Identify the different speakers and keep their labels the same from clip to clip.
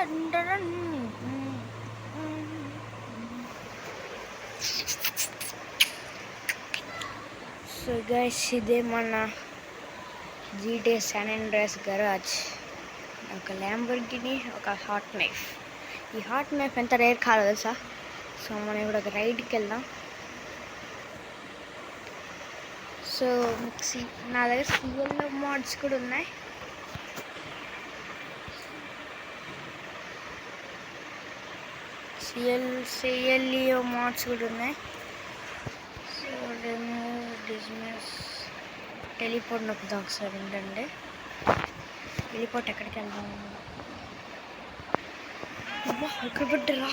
Speaker 1: So guys, ఇదే మన GTA San Andreas garage. ఒక ల్యాంబోర్గిని, ఒక హాట్ నైఫ్. ఈ హాట్ నైఫ్ ఎంత రేర్ కాదు తెలుసా. సో మనం ఇప్పుడు ఒక రైడ్కి వెళ్దాం. సో నా దగ్గర సిఎల్లో మోడ్స్ కూడా ఉన్నాయి. సిఎల్ఈఓ మోడ్స్ కూడా ఉన్నాయి. సో డిస్మిస్ టెలిపోర్ట్ నొక్కుదాం ఒకసారి. ఏంటంటే టెలిపోర్ట్ ఎక్కడికి వెళ్దాం? ఎక్కడ పడ్డరా?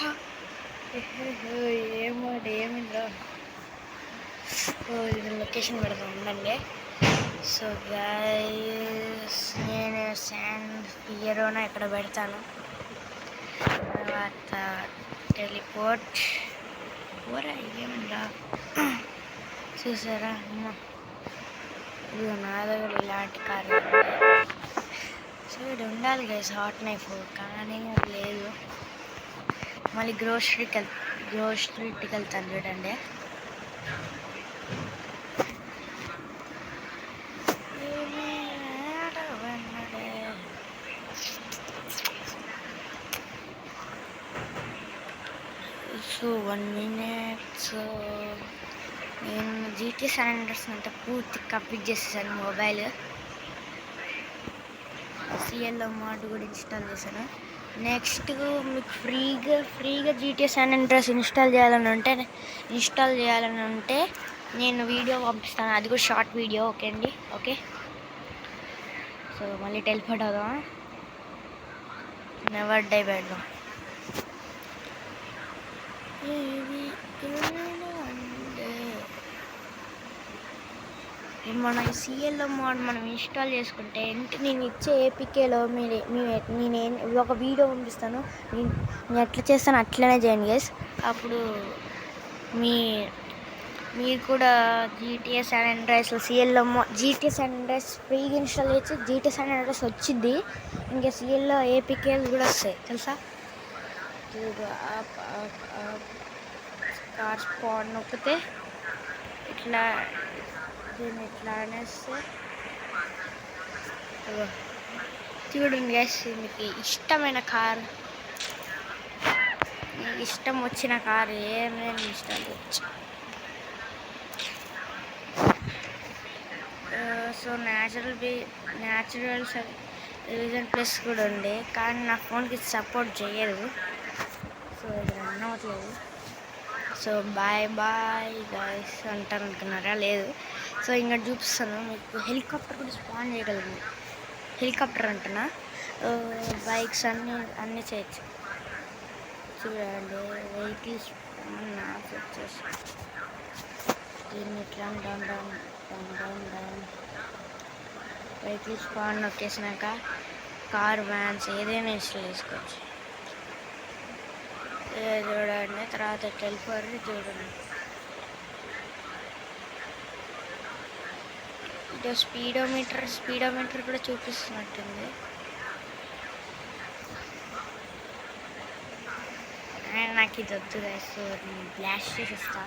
Speaker 1: ఏమిరా? ఇది లొకేషన్ పెడదాం ఉండండి. సో గైస్, నేను శాండ్ ఫియరోనా ఇక్కడ పెడతాను. తర్వాత టెలిపోర్ట్ ఓరా ఏమిరా చూసారా? అమ్మ, ఇది నా దగ్గర ఇలాంటి కారు. సో ఇది ఉండాలి గైస్ హాట్ నైఫ్, కానీ లేదు. మళ్ళీ గ్రోసరీకి వెళ్తాను చూడండి. So 1 minute. సో నేను GTA San Andreas అంతా పూర్తి కంప్లీట్ చేసేసాను. మొబైల్ సిఎల్లో మోడ్ కూడా ఇన్స్టాల్ చేశాను. నెక్స్ట్ మీకు ఫ్రీగా GTA San Andreas ఇన్స్టాల్ చేయాలని ఉంటే నేను వీడియో పంపిస్తాను. అది కూడా షార్ట్ వీడియో. ఓకే అండి, ఓకే. సో మళ్ళీ టెలిపోర్ట్ అవుదాం. నెవర్ డై పెడదాం. మన సిఎల్లో మోడ్ మనం ఇన్స్టాల్ చేసుకుంటే నేను ఇచ్చే ఏపీకేలో నేను ఒక వీడియో పంపిస్తాను. నేను ఎట్లా చేస్తాను అట్లనే చేయండి గైస్. అప్పుడు మీరు కూడా GTA San Andreas సిఎల్లో GTA San Andreas ఫ్రీగా ఇన్స్టాల్ చేసి GTA San Andreas వచ్చింది. ఇంకా సిఎల్లో ఏపీకేలు కూడా వస్తాయి తెలుసా. కార్ స్పాట్ నొక్కితే ఇట్లా దీన్ని ఇట్లా అనేస్తే చూడండి గైస్, మీకు ఇష్టమైన కార్, మీకు ఇష్టం వచ్చిన కార్ ఏమైనా ఇన్స్టాల్ చేయొచ్చు. సో న్యాచురల్ రివిజన్ ప్లస్ కూడా ఉంది, కానీ నా ఫోన్కి సపోర్ట్ చేయదు. సో ఇది రన్ అవ్వట్లేదు. సో బాయ్ గైస్ అంటారు అనుకున్నారా? లేదు. సో ఇంకా చూపిస్తాను మీకు. హెలికాప్టర్ కూడా స్పాన్ చేయగలను. హెలికాప్టర్ అంటున్నా, బైక్స్ అన్నీ చేయొచ్చు. చూడండి, వెహికల్స్ స్పాన్ వచ్చేసి దీన్ని ఇట్లా డౌన్ వెహికల్ స్పాన్ నొక్కేసినాక కార్, వ్యాన్స్ ఏదైనా ఇన్స్టాల్ చేసుకోవచ్చు. చూడండి. తర్వాత టెలిపోర్ట్ చూడండి. ఇది స్పీడోమీటర్ కూడా చూపిస్తున్నట్టుంది. నాకు ఇది వద్దు గైస్, నేను బ్లాస్ట్ చేసేస్తా.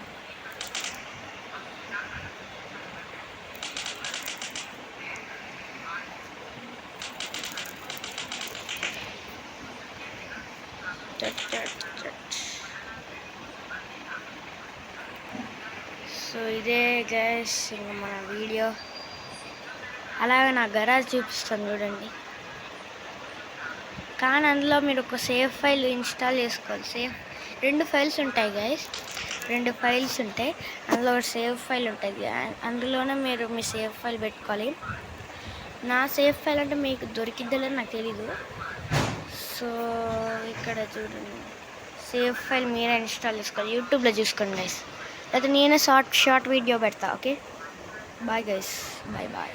Speaker 1: సో ఇదే గైస్ ఇంకా మన వీడియో. అలాగే నా గరాజ్ చూపిస్తాను చూడండి. కానీ అందులో మీరు ఒక సేవ్ ఫైల్ ఇన్స్టాల్ చేసుకోవాలి. 2 ఫైల్స్ ఉంటాయి గైస్, 2 ఫైల్స్ ఉంటాయి. అందులో ఒక సేవ్ ఫైల్ ఉంటుంది. అందులోనే మీరు మీ సేవ్ ఫైల్ పెట్టుకోవాలి. నా సేవ్ ఫైల్ అంటే మీకు దొరికిద్దని నాకు తెలీదు. సో ఇక్కడ చూడండి, సేవ్ ఫైల్ మీరే ఇన్స్టాల్ చేసుకోవాలి. యూట్యూబ్లో చూసుకోండి గైస్, అయితే నేనే షార్ట్ వీడియో పెడతా. Okay, bye guys, bye.